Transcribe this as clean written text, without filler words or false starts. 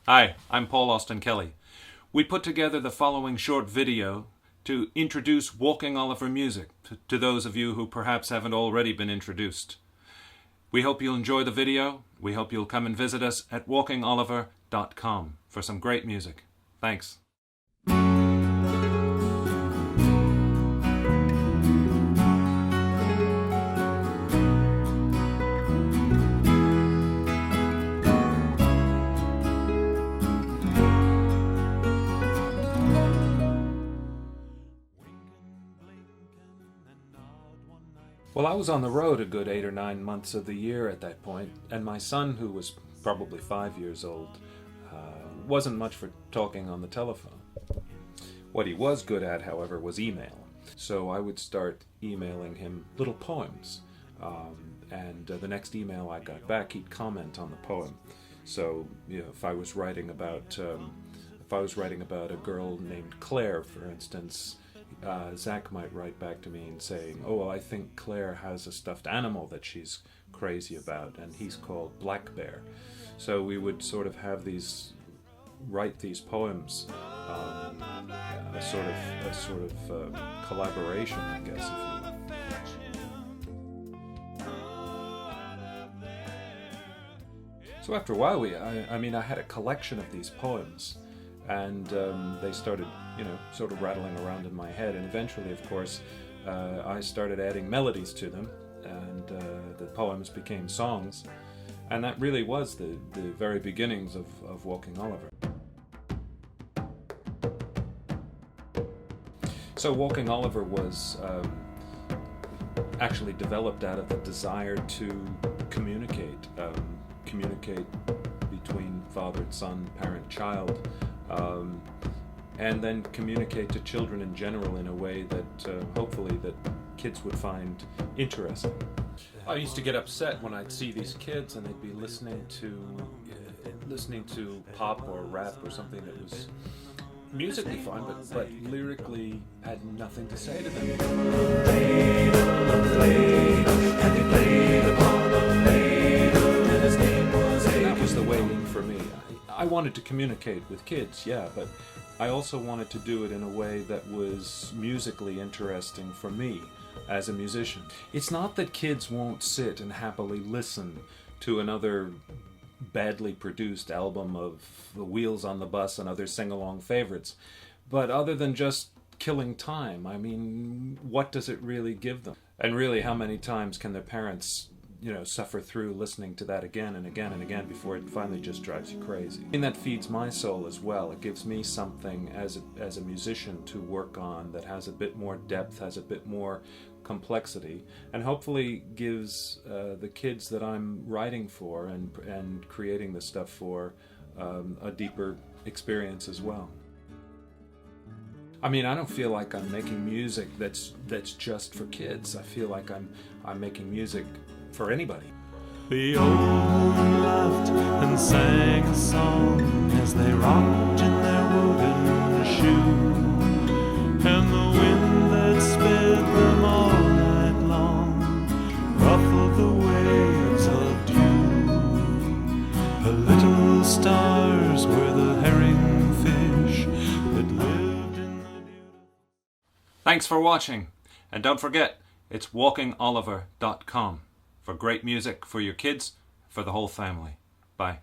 Hi, I'm Paul Austin Kelly. We put together the following short video to introduce Walking Oliver music to those of you who perhaps haven't already been introduced. We hope you'll enjoy the video. We hope you'll come and visit us at walkingoliver.com for some great music. Thanks. Well, I was on the road a good 8 or 9 months of the year at that point, and my son, who was probably 5 years old, wasn't much for talking on the telephone. What he was good at, however, was email. So I would start emailing him little poems, and the next email I got back, he'd comment on the poem. So, if I was writing about a girl named Claire, for instance, Zach might write back to me and saying, "Oh, well, I think Claire has a stuffed animal that she's crazy about, and he's called Black Bear." So we would sort of write these poems, a sort of collaboration, I guess, if you will. So after a while, I had a collection of these poems. And they started, sort of rattling around in my head. And eventually, of course, I started adding melodies to them, and the poems became songs. And that really was the very beginnings of Walking Oliver. So Walking Oliver was actually developed out of the desire to communicate between father and son, parent, child, and then communicate to children in general in a way that hopefully that kids would find interesting. I used to get upset when I'd see these kids and they'd be listening to pop or rap or something that was musically fine, but lyrically had nothing to say to them. That was the way in for me. I wanted to communicate with kids, yeah, but I also wanted to do it in a way that was musically interesting for me as a musician. It's not that kids won't sit and happily listen to another badly produced album of The Wheels on the Bus and other sing-along favorites, but other than just killing time, what does it really give them? And really, how many times can their parents suffer through listening to that again and again and again before it finally just drives you crazy? And that feeds my soul as well. It gives me something as a musician to work on that has a bit more depth, has a bit more complexity, and hopefully gives the kids that I'm writing for and creating the stuff for a deeper experience as well. I don't feel like I'm making music that's just for kids. I feel like I'm making music for anybody. The old woman laughed and sang a song as they rocked in their wooden shoe, and the wind that sped them all night long ruffled the waves of dew. The little stars were the herring fish that lived in the beautiful... Thanks for watching, and don't forget, it's walkingoliver.com for great music for your kids, for the whole family. Bye.